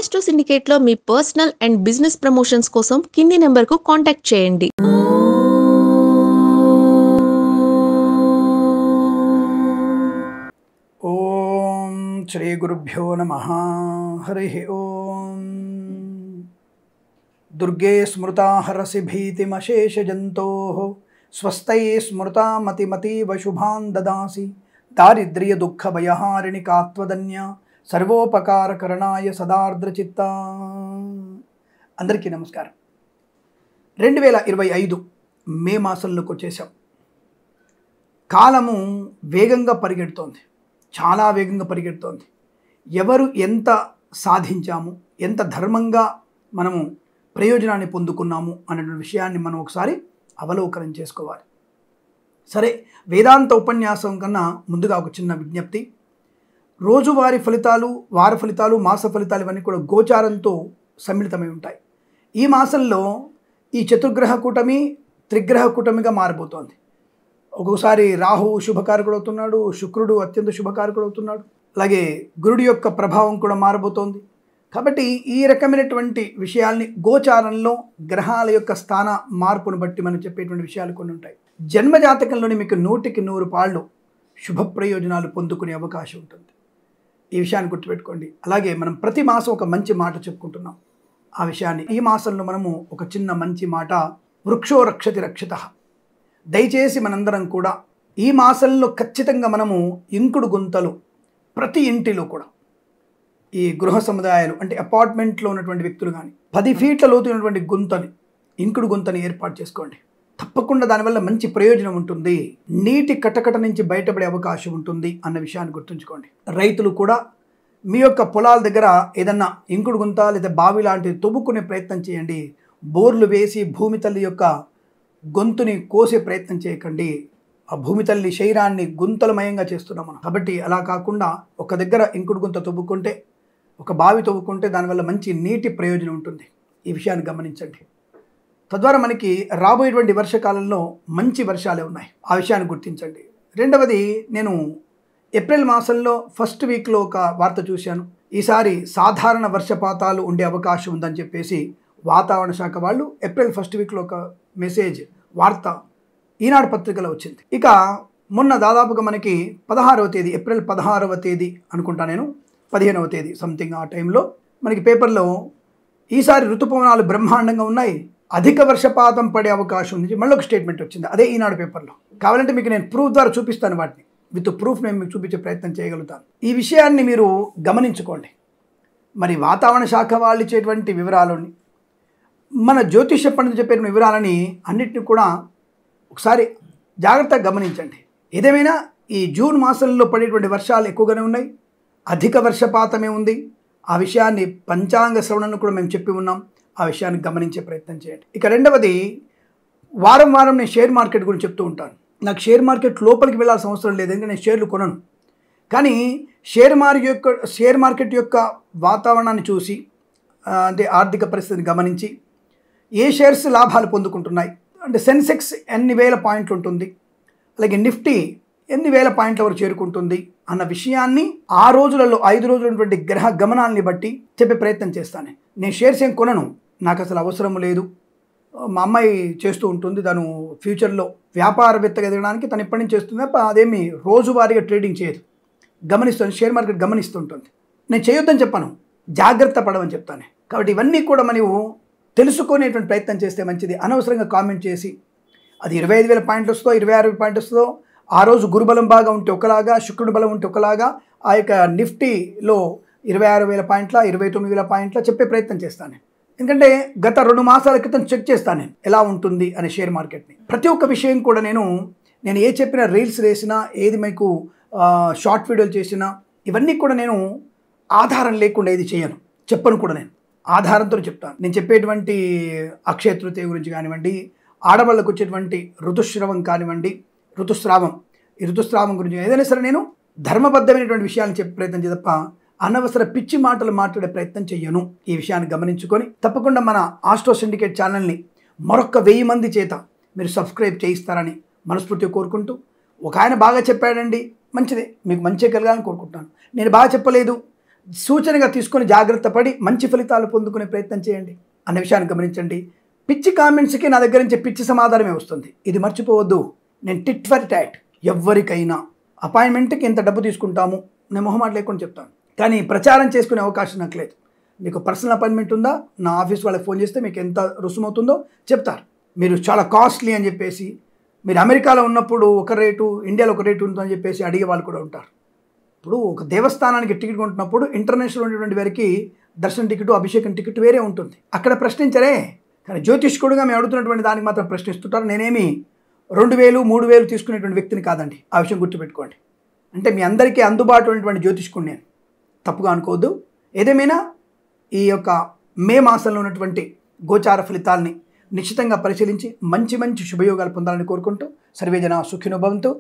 Astro సిండికేట్లో మీ personal and business promotions కోసం కింది నెంబర్కు కాంటాక్ట్ చేయండి. ఓం శ్రీ గురుభ్యో నమః. హరి ఓం. దుర్గే స్మృతా హరసి భీతిమశేషజంతోః స్వస్తై స్మృతా మతిమతీవ శుభాన్ దదాసి దారిద్ర్య దుఃఖ భయహారిణి కాత్వదన్య సర్వోపకారకరణాయ సదార్ద్రచిత్త. అందరికీ నమస్కారం. 2025 మే మాసంలోకి వచ్చేసాం. కాలము వేగంగా పరిగెడుతోంది, చాలా వేగంగా పరిగెడుతోంది. ఎవరు ఎంత సాధించాము, ఎంత ధర్మంగా మనము ప్రయోజనాన్ని పొందుకున్నాము అన్నటువంటి విషయాన్ని మనం ఒకసారి అవలోకనం చేసుకోవాలి. సరే, వేదాంత ఉపన్యాసం కన్నా ముందుగా ఒక చిన్న విజ్ఞప్తి. రోజువారీ ఫలితాలు, వార ఫలితాలు, మాస ఫలితాలు ఇవన్నీ కూడా గోచారంతో సమ్మిళితమై ఉంటాయి. ఈ మాసంలో ఈ చతుర్గ్రహ కూటమి త్రిగ్రహ కూటమిగా మారిపోతోంది. ఒక్కొక్కసారి రాహువు శుభకారకుడు అవుతున్నాడు, శుక్రుడు అత్యంత శుభకారకుడు అవుతున్నాడు, అలాగే గురుడి యొక్క ప్రభావం కూడా మారబోతోంది. కాబట్టి ఈ రకమైనటువంటి విషయాల్ని గోచారంలో గ్రహాల యొక్క స్థాన మార్పును బట్టి మనం చెప్పేటువంటి విషయాలు కొన్ని ఉంటాయి. జన్మజాతకంలోని మీకు 100కి 100 పాళ్ళు శుభ ప్రయోజనాలు పొందుకునే అవకాశం ఉంటుంది. ఈ విషయాన్ని గుర్తుపెట్టుకోండి. అలాగే మనం ప్రతి మాసం ఒక మంచి మాట చెప్పుకుంటున్నాం. ఆ విషయాన్ని ఈ మాసంలో మనము ఒక చిన్న మంచి మాట, వృక్షో రక్షతి రక్షితః. దయచేసి మనందరం కూడా ఈ మాసంలో ఖచ్చితంగా మనము ఇంకుడు గుంతలు ప్రతి ఇంటిలో కూడా, ఈ గృహ సముదాయాలు అంటే అపార్ట్మెంట్లో ఉన్నటువంటి వ్యక్తులు కానీ 10 ఫీట్ల లోతు ఉన్నటువంటి గుంతని, ఇంకుడు గుంతని ఏర్పాటు చేసుకోండి. తప్పకుండా దానివల్ల మంచి ప్రయోజనం ఉంటుంది. నీటి కటకట నుంచి బయటపడే అవకాశం ఉంటుంది అన్న విషయాన్ని గుర్తుంచుకోండి. రైతులు కూడా మీ యొక్క పొలాల దగ్గర ఏదన్నా ఇంకుడు గుంత లేదా బావి లాంటివి తవ్వుకునే ప్రయత్నం చేయండి. బోర్లు వేసి భూమి తల్లి యొక్క గొంతుని కోసే ప్రయత్నం చేయకండి. ఆ భూమి తల్లి శరీరాన్ని గుంతలమయంగా చేస్తున్నాం మనం. కాబట్టి అలా కాకుండా ఒక దగ్గర ఇంకుడు గుంత తవ్వుకుంటే, ఒక బావి తవ్వుకుంటే దానివల్ల మంచి నీటి ప్రయోజనం ఉంటుంది. ఈ విషయాన్ని గమనించండి. తద్వారా మనకి రాబోయేటువంటి వర్షకాలంలో మంచి వర్షాలే ఉన్నాయి. ఆ విషయాన్ని గుర్తించండి. రెండవది, నేను ఏప్రిల్ మాసంలో ఫస్ట్ వీక్లో ఒక వార్త చూశాను. ఈసారి సాధారణ వర్షపాతాలు ఉండే అవకాశం ఉందని చెప్పేసి వాతావరణ శాఖ వాళ్ళు ఏప్రిల్ ఫస్ట్ వీక్లో ఒక మెసేజ్, వార్త ఈనాడు పత్రికలో వచ్చింది. ఇక మొన్న దాదాపుగా మనకి 16వ తేదీ, ఏప్రిల్ 16వ తేదీ అనుకుంటా, నేను 15వ తేదీ సంథింగ్ ఆ టైంలో మనకి పేపర్లో ఈసారి ఋతుపవనాలు బ్రహ్మాండంగా ఉన్నాయి, అధిక వర్షపాతం పడే అవకాశం ఉంది, మళ్ళీ ఒక స్టేట్మెంట్ వచ్చింది. అదే ఈనాడు పేపర్లో. కావాలంటే మీకు నేను ప్రూఫ్ ద్వారా చూపిస్తాను, వాటిని విత్ ప్రూఫ్ నేను మీకు చూపించే ప్రయత్నం చేయగలుగుతాను. ఈ విషయాన్ని మీరు గమనించుకోండి. మరి వాతావరణ శాఖ వాళ్ళు ఇచ్చేటువంటి వివరాలని, మన జ్యోతిష పండితులు చెప్పే వివరాలని అన్నిటిని కూడా ఒకసారి జాగ్రత్తగా గమనించండి. ఏదేమైనా ఈ జూన్ మాసంలో పడేటువంటి వర్షాలు ఎక్కువగానే ఉన్నాయి, అధిక వర్షపాతమే ఉంది. ఆ విషయాన్ని పంచాంగ శ్రవణను కూడా మేము చెప్పి ఉన్నాం. ఆ విషయాన్ని గమనించే ప్రయత్నం చేయండి. ఇక రెండవది, వారం వారం నేను షేర్ మార్కెట్ గురించి చెప్తూ ఉంటాను. నాకు షేర్ మార్కెట్ లోపలికి వెళ్ళాల్సిన అవసరం లేదు, ఎందుకంటే నేను షేర్లు కొనను. కానీ షేర్ మార్కెట్ యొక్క వాతావరణాన్ని చూసి, అంటే ఆర్థిక పరిస్థితిని గమనించి, ఏ షేర్స్ లాభాలు పొందుకుంటున్నాయి, అంటే సెన్సెక్స్ ఎన్ని వేల పాయింట్లు ఉంటుంది, అలాగే నిఫ్టీ ఎన్ని వేల పాయింట్ల వరకు చేరుకుంటుంది అన్న విషయాన్ని ఆ రోజులలో 5 రోజులు ఉన్నటువంటి గ్రహ గమనాన్ని బట్టి చెప్పే ప్రయత్నం చేస్తాను. నేను షేర్స్ ఏం కొనను, నాకు అసలు అవసరం లేదు. మా అమ్మాయి చేస్తూ ఉంటుంది, తను ఫ్యూచర్లో వ్యాపారవేత్తగా ఎదగడానికి తను ఎప్పటి నుంచి చేస్తుంది. అదేమి రోజువారీగా ట్రేడింగ్ చేయదు, గమనిస్తుంది, షేర్ మార్కెట్ గమనిస్తుంటుంది. నేను చేయొద్దని చెప్పాను, జాగ్రత్త పడమని చెప్తాను. కాబట్టి ఇవన్నీ కూడా మనము తెలుసుకునేటువంటి ప్రయత్నం చేస్తే మంచిది. అనవసరంగా కామెంట్ చేసి అది 25,000 పాయింట్లు వస్తుందో 26,000 పాయింట్లు వస్తుందో, ఆ రోజు గురుబలం బాగా ఉంటే ఒకలాగా, శుక్రుడు బలం ఉంటే ఒకలాగా, ఆ యొక్క నిఫ్టీలో 26,000 పాయింట్ల 29,000 పాయింట్ల చెప్పే ప్రయత్నం చేస్తాను. ఎందుకంటే గత 2 మాసాల క్రితం చెక్ చేస్తాను నేను ఎలా ఉంటుంది అనే షేర్ మార్కెట్ని. ప్రతి ఒక్క విషయం కూడా నేను ఏ చెప్పినా, రీల్స్ వేసినా, ఏది మీకు షార్ట్ వీడియోలు చేసినా, ఇవన్నీ కూడా నేను ఆధారం లేకుండా ఏది చేయను, చెప్పను కూడా. నేను ఆధారంతో చెప్తాను. నేను చెప్పేటువంటి అక్షయ తృతీయ గురించి కానివ్వండి, ఆడవాళ్ళకు వచ్చేటువంటి ఋతుస్రావం కానివ్వండి, ఈ ఋతుస్రావం గురించి ఏదైనా సరే నేను ధర్మబద్ధమైనటువంటి విషయాన్ని చెప్పే ప్రయత్నం చేయ తప్ప అనవసర పిచ్చి మాటలు మాట్లాడే ప్రయత్నం చెయ్యను. ఈ విషయాన్ని గమనించుకొని తప్పకుండా మన ఆస్ట్రో సిండికేట్ ఛానల్ని మరొక 1000 మంది చేత మీరు సబ్స్క్రైబ్ చేయిస్తారని మనస్ఫూర్తిగా కోరుకుంటూ, ఒక ఆయన బాగా చెప్పాడండి, మంచిదే, మీకు మంచి కలగాలని కోరుకుంటున్నాను. నేను బాగా చెప్పలేదు, సూచనగా తీసుకొని జాగ్రత్త పడి మంచి ఫలితాలు పొందుకునే ప్రయత్నం చేయండి అన్న విషయాన్ని గమనించండి. పిచ్చి కామెంట్స్కి నా దగ్గర నుంచి పిచ్చి సమాధానమే వస్తుంది. ఇది మర్చిపోవద్దు. నేను టిట్ ఫర్ టాట్. ఎవరికైనా అపాయింట్మెంట్కి ఎంత డబ్బు తీసుకుంటాము నేను మొహమాట లేకుండా చెప్తాను, కానీ ప్రచారం చేసుకునే అవకాశం నాకు లేదు. మీకు పర్సనల్ అపాయింట్మెంట్ ఉందా, నా ఆఫీస్ వాళ్ళకి ఫోన్ చేస్తే మీకు ఎంత రుసుమవుతుందో చెప్తారు. మీరు చాలా కాస్ట్లీ అని చెప్పేసి, మీరు అమెరికాలో ఉన్నప్పుడు ఒక రేటు, ఇండియాలో ఒక రేటు ఉంటుందని చెప్పేసి అడిగే వాళ్ళు కూడా ఉంటారు. ఇప్పుడు ఒక దేవస్థానానికి టికెట్ కొంటున్నప్పుడు ఇంటర్నేషనల్ ఉన్నటువంటి వారికి దర్శన టికెట్, అభిషేకం టికెట్ వేరే ఉంటుంది. అక్కడ ప్రశ్నించరే, కానీ జ్యోతిష్కుడుగా మేము అడుగుతున్నటువంటి దానికి మాత్రం ప్రశ్నిస్తుంటారు. నేనేమి 2000, 3000 తీసుకునేటువంటి వ్యక్తిని కాదండి. ఆ విషయం గుర్తుపెట్టుకోండి. అంటే మీ అందరికీ అందుబాటులో ఉన్నటువంటి జ్యోతిష్కుడు నేను, తప్పుగా అనుకోవద్దు. ఏదేమైనా ఈ యొక్క మే మాసంలో ఉన్నటువంటి గోచార ఫలితాలని నిశ్చితంగా పరిశీలించి మంచి మంచి శుభయోగాలు పొందాలని కోరుకుంటూ సర్వేజన సుఖినో భవంతు.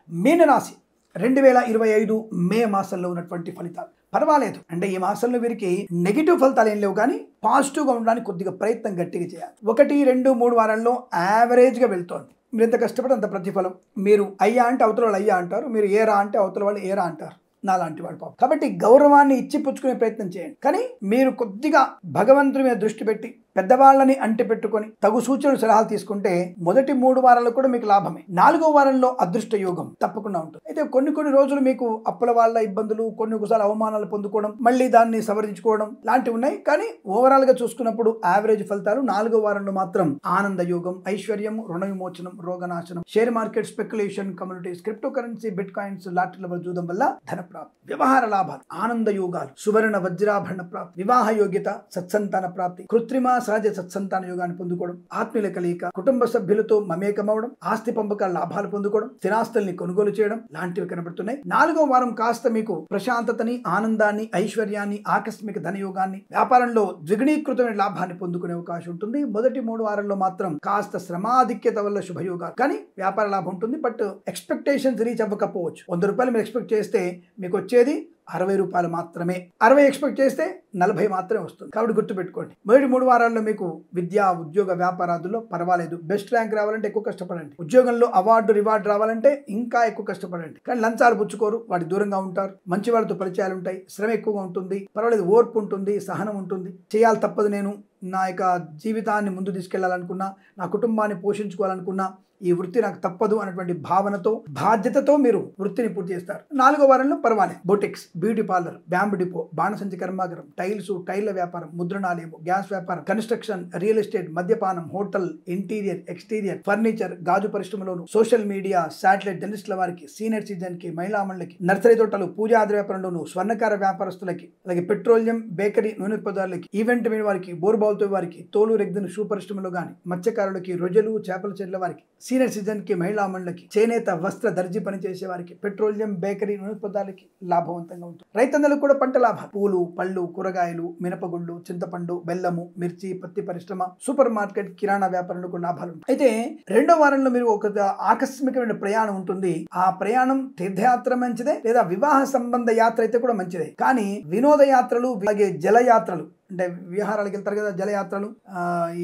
మీనరాశి 2025 మే మాసంలో ఉన్నటువంటి ఫలితాలు పర్వాలేదు. అంటే ఈ మాసంలో వీరికి నెగిటివ్ ఫలితాలు ఏం లేవు, కానీ పాజిటివ్గా ఉండడానికి కొద్దిగా ప్రయత్నం గట్టిగా చేయాలి. 1, 2, 3 వారాల్లో యావరేజ్గా వెళ్తోంది. మీరు ఎంత కష్టపడి అంత ప్రతిఫలం. మీరు అయ్యా అంటే అవతల వాళ్ళు అయ్యా అంటారు, మీరు ఏరా అంటే అవతల వాళ్ళు ఏరా అంటారు, నాలాంటి వాడు పాపం. కాబట్టి గౌరవాన్ని ఇచ్చి పుచ్చుకునే ప్రయత్నం చేయండి. కానీ మీరు కొద్దిగా భగవంతుడి మీద దృష్టి పెట్టి పెద్దవాళ్ళని అంటి పెట్టుకొని తగు సూచనలు సలహాలు తీసుకుంటే మొదటి 3 వారాల్లో కూడా మీకు లాభమే. 4వ వారంలో అదృష్ట యోగం తప్పకుండా ఉంటుంది. అయితే కొన్ని రోజులు మీకు అప్పుల వాళ్ళ ఇబ్బందులు, కొన్నిసార్లు అవమానాలు పొందుకోవడం, మళ్ళీ దాన్ని సవరించుకోవడం లాంటివి ఉన్నాయి. కానీ ఓవరాల్ గా చూసుకున్నప్పుడు యావరేజ్ ఫలితాలు 4వ వారంలో మాత్రం ఆనంద యోగం, ఐశ్వర్యం, రుణ విమోచనం, రోగనాశనం, share market, speculation, communities, crypto currency, bitcoins, లాటరీల వల్ల చూడడం వల్ల ధన ప్రాప్తి, వ్యవహార లాభాలు, ఆనంద యోగాలు, సువర్ణ వజ్రాభరణ ప్రాప్తి, వివాహ యోగ్యత, సత్సంతాన ప్రాప్తి, కృత్రిమ సహజ సత్సంతాన యోగాన్ని పొందుకోవడం, ఆత్మీయుల కలయిక, కుటుంబ సభ్యులతో మమేకమవడం, ఆస్తి పంపకాల లాభాలు పొందుకోవడం, స్థిరాస్తుల్ని కొనుగోలు చేయడం లాంటివి కనబడుతున్నాయి. 4వ వారం కాస్త మీకు ప్రశాంతతని, ఆనందాన్ని, ఐశ్వర్యాన్ని, ఆకస్మిక ధనయోగాన్ని, వ్యాపారంలో ద్విగుణీకృతమైన లాభాన్ని పొందుకునే అవకాశం ఉంటుంది. మొదటి 3 వారాల్లో మాత్రం కాస్త శ్రమాధిక్యత వల్ల శుభయోగాలు, కానీ వ్యాపార లాభం ఉంటుంది. బట్ ఎక్స్పెక్టేషన్స్ రీచ్ అవ్వకపోవచ్చు. 100 రూపాయలు మీరు ఎక్స్పెక్ట్ చేస్తే మీకు వచ్చేది 60 రూపాయలు మాత్రమే. 60 ఎక్స్పెక్ట్ చేస్తే 40 మాత్రమే వస్తుంది. కాబట్టి గుర్తుపెట్టుకోండి, మొదటి 3 వారాల్లో మీకు విద్యా, ఉద్యోగ, వ్యాపారాదుల్లో పర్వాలేదు. బెస్ట్ ర్యాంక్ రావాలంటే ఎక్కువ కష్టపడండి. ఉద్యోగంలో అవార్డు, రివార్డు రావాలంటే ఇంకా ఎక్కువ కష్టపడండి. కానీ లంచాలు పుచ్చుకోరు, వాటి దూరంగా ఉంటారు. మంచి వాళ్ళతో పరిచయాలు ఉంటాయి, శ్రమ ఎక్కువగా ఉంటుంది, పర్వాలేదు, ఓర్పు ఉంటుంది, సహనం ఉంటుంది. చేయాలి తప్పదు, నేను నా యొక్క జీవితాన్ని ముందు తీసుకెళ్లాలనుకున్నా, నా కుటుంబాన్ని పోషించుకోవాలనుకున్నా, ఈ వృత్తి నాకు తప్పదు అనేటువంటి భావనతో, బాధ్యతతో మీరు వృత్తిని పూర్తి చేస్తారు. 4వ వారంలో పర్వాలేదు. Boutiques, beauty parlour, bamboo depot, బాణసంచి కర్మాగారం, టైల్స్, టైళ్ల వ్యాపారం, ముద్రణాలయం, గ్యాస్ వ్యాపారం, కన్స్ట్రక్షన్, రియల్ ఎస్టేట్, మద్యపానం, హోటల్, ఇంటీరియర్, ఎక్స్టీరియర్, ఫర్నిచర్, గాజు పరిశ్రమలోను, సోషల్ మీడియా, శాటిలైట్ జర్నలిస్టుల వారికి, సీనియర్ సిటిజన్ కి, మహిళా మండలికి, నర్సరీ తోటలు, పూజాది వ్యాపారంలోను, స్వర్ణకార వ్యాపారస్తులకి, అలాగే పెట్రోలియం, బేకరీ, నూనె పదార్థాలకి, ఈవెంట్ మీద వారికి, బోర్బావుతో వారికి, తోలు రెగ్దిన షూ పరిశ్రమలో గాని, మత్స్యకారులకి, రొయ్యలు, చేపల చెట్ల వారికి, సీనియర్ సిటిజన్ కి, మహిళా మండలికి, చేనేత, వస్త్ర, దర్జీ పనిచేసే వారికి, పెట్రోలియం, బేకరీ, నూనె పదార్థాలకి లాభవంతంగా ఉంటుంది. రైతన్నలకు కూడా పంట లాభాలు, పూలు, పళ్ళు, కూరగాయలు, మినపగుళ్ళు, చింతపండు, బెల్లము, మిర్చి, పత్తి పరిశ్రమ, సూపర్ మార్కెట్, కిరాణా వ్యాపారంలో కూడా లాభాలు ఉంటాయి. అయితే 2వ వారంలో మీరు ఒక ఆకస్మికమైన ప్రయాణం ఉంటుంది. ఆ ప్రయాణం తీర్థయాత్ర మంచిదే, లేదా వివాహ సంబంధ యాత్ర అయితే కూడా మంచిదే. కానీ వినోద యాత్రలు, అలాగే జలయాత్రలు, అంటే విహారాలకు వెళ్తారు కదా, జలయాత్రలు,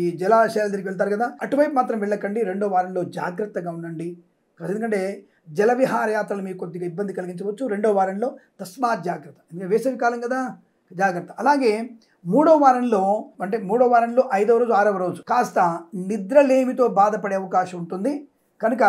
ఈ జలాశయాల దగ్గరికి వెళ్తారు కదా, అటువైపు మాత్రం వెళ్ళకండి. 2వ వారంలో జాగ్రత్తగా ఉండండి. ఎందుకంటే జల విహార యాత్రలు మీకు కొద్దిగా ఇబ్బంది కలిగించవచ్చు. 2వ వారంలో తస్మాత్ జాగ్రత్త, ఎందుకంటే వేసవి కాలం కదా, జాగ్రత్త. అలాగే 3వ వారంలో, అంటే 3వ వారంలో 5వ రోజు, 6వ రోజు కాస్త నిద్రలేమితో బాధపడే అవకాశం ఉంటుంది. కనుక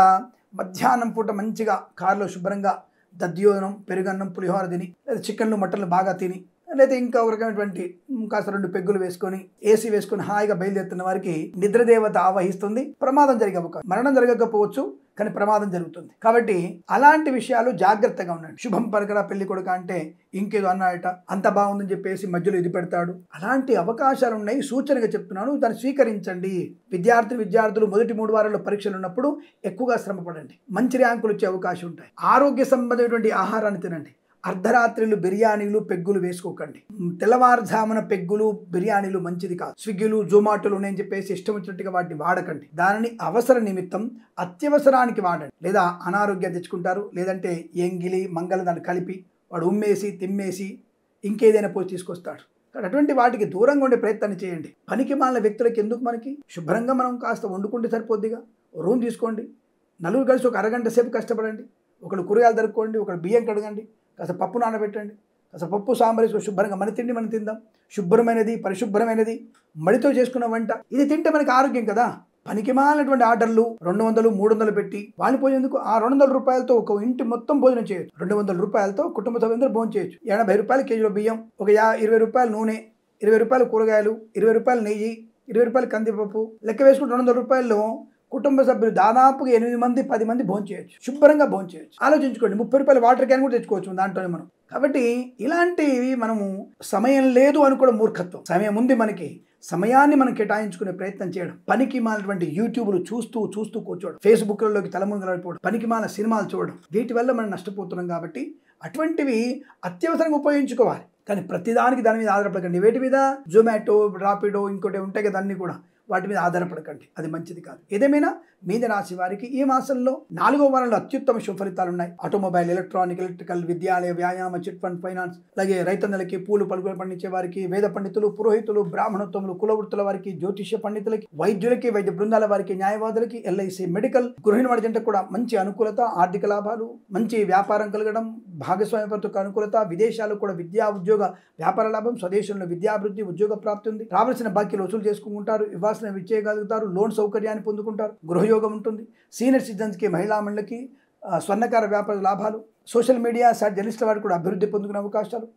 మధ్యాహ్నం పూట మంచిగా కారులో శుభ్రంగా దద్యోదనం, పెరుగన్నం, పులిహోర తిని, లేదా చికెన్లు, మటన్లు బాగా తిని, లేదా ఇంకా ఒక రకమైనటువంటి కాస్త 2 పెగ్గులు వేసుకొని, ఏసీ వేసుకొని హాయిగా బయలుదేరుతున్న వారికి నిద్రదేవత ఆవహిస్తుంది. ప్రమాదం జరిగే అవకాశం, మరణం జరగకపోవచ్చు కానీ ప్రమాదం జరుగుతుంది. కాబట్టి అలాంటి విషయాలు జాగ్రత్తగా ఉండండి. శుభం పరకడా పెళ్లి కొడుక అంటే ఇంకేదో అన్నాడట, అంత బాగుందని చెప్పేసి మధ్యలో ఇది పెడతాడు. అలాంటి అవకాశాలు ఉన్నాయి, సూచనగా చెప్తున్నాను, దాన్ని స్వీకరించండి. విద్యార్థులు మొదటి 3 వారాల్లో పరీక్షలు ఉన్నప్పుడు ఎక్కువగా శ్రమ పడండి, మంచి ర్యాంకులు వచ్చే అవకాశం ఉంటాయి. ఆరోగ్య సంబంధమైనటువంటి ఆహారాన్ని తినండి. అర్ధరాత్రులు బిర్యానీలు, పెగ్గులు వేసుకోకండి. తెల్లవారుజామున పెగ్గులు, బిర్యానీలు మంచిది కాదు. స్విగ్గీలు, జొమాటోలు నేను చెప్పేసి ఇష్టం వచ్చినట్టుగా వాటిని వాడకండి. దానిని అవసర నిమిత్తం, అత్యవసరానికి వాడండి. లేదా అనారోగ్యం తెచ్చుకుంటారు, లేదంటే ఎంగిలి, మంగళ దాన్ని కలిపి వాడు ఉమ్మేసి, తిమ్మేసి ఇంకేదైనా పోసి తీసుకొస్తాడు. అటువంటి వాటికి దూరంగా ఉండే ప్రయత్నాన్ని చేయండి. పనికి మాలిన వ్యక్తులకి ఎందుకు, మనకి శుభ్రంగా మనం కాస్త వండుకుంటే సరిపోద్దిగా. రూమ్ తీసుకోండి, నలుగురు కలిసి ఒక అరగంట సేపు కష్టపడండి. ఒకళ్ళు కూరగాయలు దొరుకోండి, ఒకళ్ళు బియ్యం కడగండి, కాస్త పప్పు నానబెట్టండి, కాస్త పప్పు సాంబార్ వేసుకొని శుభ్రంగా మన తిండి మనం తిందాం. శుభ్రమైనది, పరిశుభ్రమైనది, మడితో చేసుకున్న వంట ఇది తింటే మనకి ఆరోగ్యం కదా. పనికిమాలినటువంటి ఆర్డర్లు 200, 300 పెట్టి వాళ్ళు పోయేందుకు ఆ 200 రూపాయలతో ఒక ఇంటి మొత్తం భోజనం చేయొచ్చు. 200 రూపాయలతో కుటుంబ సభ్యులందరూ భోజనం చేయొచ్చు. 80 రూపాయలు కేజీలో బియ్యం, ఒక 20 రూపాయలు నూనె, 20 రూపాయలు కూరగాయలు, 20 రూపాయలు నెయ్యి, 20 రూపాయలు కందిపప్పు లెక్క వేసుకుంటే 200 రూపాయల్లో కుటుంబ సభ్యులు దాదాపుగా 8 మంది 10 మంది భోజనం చేయొచ్చు, శుభ్రంగా భోజనం చేయొచ్చు. ఆలోచించుకోండి, 30 రూపాయలు వాటర్ క్యాన్ కూడా తెచ్చుకోవచ్చు దాంట్లోనే మనం. కాబట్టి ఇలాంటివి మనము సమయం లేదు అనుకోవడం మూర్ఖత్వం. సమయం ఉంది మనకి, సమయాన్ని మనం కేటాయించుకునే ప్రయత్నం చేయడం. పనికి మాలినటువంటి యూట్యూబ్లు చూస్తూ కూర్చోవడం, ఫేస్బుక్లలోకి తలముంగలైపోవడం, పనికి మాల సినిమాలు చూడడం, వీటి వల్ల మనం నష్టపోతున్నాం. కాబట్టి అటువంటివి అత్యవసరంగా ఉపయోగించుకోవాలి. కానీ ప్రతిదానికి దాని మీద ఆధారపడకండి. వేటి మీద? జొమాటో, రాపిడో, ఇంకోటి ఉంటాయి కదా, అన్నీ కూడా వాటి మీద ఆధారపడకండి. అది మంచిది కాదు. ఏదేమైనా మీన రాశి వారికి ఈ మాసంలో 4వ వారంలో అత్యుత్తమ శుభ ఫలితాలు ఉన్నాయి. ఆటోమొబైల్, ఎలక్ట్రానిక్, ఎలక్ట్రికల్, విద్యాలయ, వ్యాయామ, చిట్ ఫండ్, ఫైనాన్స్, అలాగే రైతన్నలకి, పూలు పలుకులు పండించే వారికి, వేద పండితులు, పురోహితులు, బ్రాహ్మణోత్తములు, కులవృత్తుల వారికి, జ్యోతిష్య పండితులకి, వైద్యులకి, వైద్య బృందాల వారికి, న్యాయవాదులకి, ఎల్ఐసి, మెడికల్, గృహిణి వాడి జంటకు కూడా మంచి అనుకూలత, ఆర్థిక లాభాలు, మంచి వ్యాపారం కలగడం, భాగస్వామ్యపరతకు అనుకూలత, విదేశాలకు కూడా విద్యా, ఉద్యోగ, వ్యాపార లాభం, స్వదేశంలో విద్యాభివృద్ధి, ఉద్యోగ ప్రాప్తి ఉంది. రావాల్సిన బాకీలు వసూలు చేసుకుంటారు, ఇవ్వాల్సిన ఇచ్చేయగలుగుతారు, లోన్ సౌకర్యాన్ని పొందుకుంటారు, గృహయోగం ఉంటుంది. సీనియర్ సిటిజన్స్కి, మహిళా మండలికి స్వర్ణకార వ్యాపార లాభాలు, సోషల్ మీడియా జర్నలిస్టుల వారికి కూడా అభివృద్ధి పొందుకునే అవకాశాలు,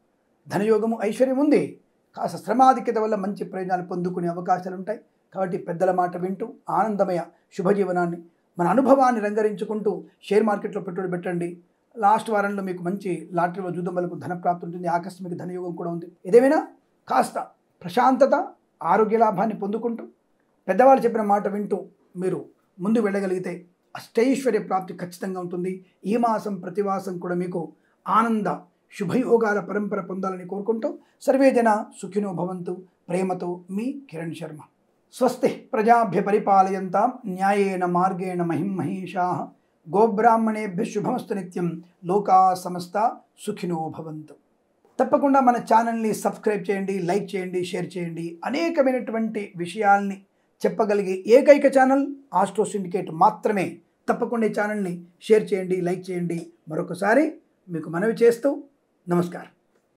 ధనయోగము, ఐశ్వర్యం ఉంది. కాస్త శ్రమాధిక్యత వల్ల మంచి ప్రయోజనాలు పొందుకునే అవకాశాలు ఉంటాయి. కాబట్టి పెద్దల మాట వింటూ ఆనందమయ శుభజీవనాన్ని, మన అనుభవాన్ని రంగరించుకుంటూ షేర్ మార్కెట్లో పెట్టుబడి పెట్టండి. లాస్ట్ వారంలో మీకు మంచి లాటరీలో జూదం వరకు ధన ప్రాప్తి ఉంటుంది, ఆకస్మిక ధనయోగం కూడా ఉంది. ఏదేమైనా కాస్త ప్రశాంతత, ఆరోగ్య లాభాన్ని పొందుకుంటూ పెద్దవాళ్ళు చెప్పిన మాట వింటూ మీరు ముందు వెళ్ళగలిగితే అష్టైశ్వర్య ప్రాప్తి ఖచ్చితంగా ఉంటుంది. ఈ మాసం ప్రతివాసం కూడా మీకు ఆనంద శుభయోగాల పరంపర పొందాలని కోరుకుంటూ సర్వేజన సుఖినో భవంతు. ప్రేమతో మీ కిరణ్ శర్మ. స్వస్తి ప్రజాభ్య పరిపాలయంతాం న్యాయేన మార్గేణ మహిమహేషాః. గోబ్రాహ్మణేభ్య శుభమస్తు నిత్యం. లోకా సమస్త సుఖినో భవంతు. తప్పకుండా మన ఛానల్ని సబ్స్క్రైబ్ చేయండి, లైక్ చేయండి, షేర్ చేయండి. అనేకమైనటువంటి విషయాల్ని చెప్పగలిగే ఏకైక ఛానల్ ఆస్ట్రో సిండికేట్ మాత్రమే. తప్పకుండా ఈ ఛానల్ని షేర్ చేయండి, లైక్ చేయండి. మరొకసారి మీకు మనవి చేస్తూ నమస్కారం.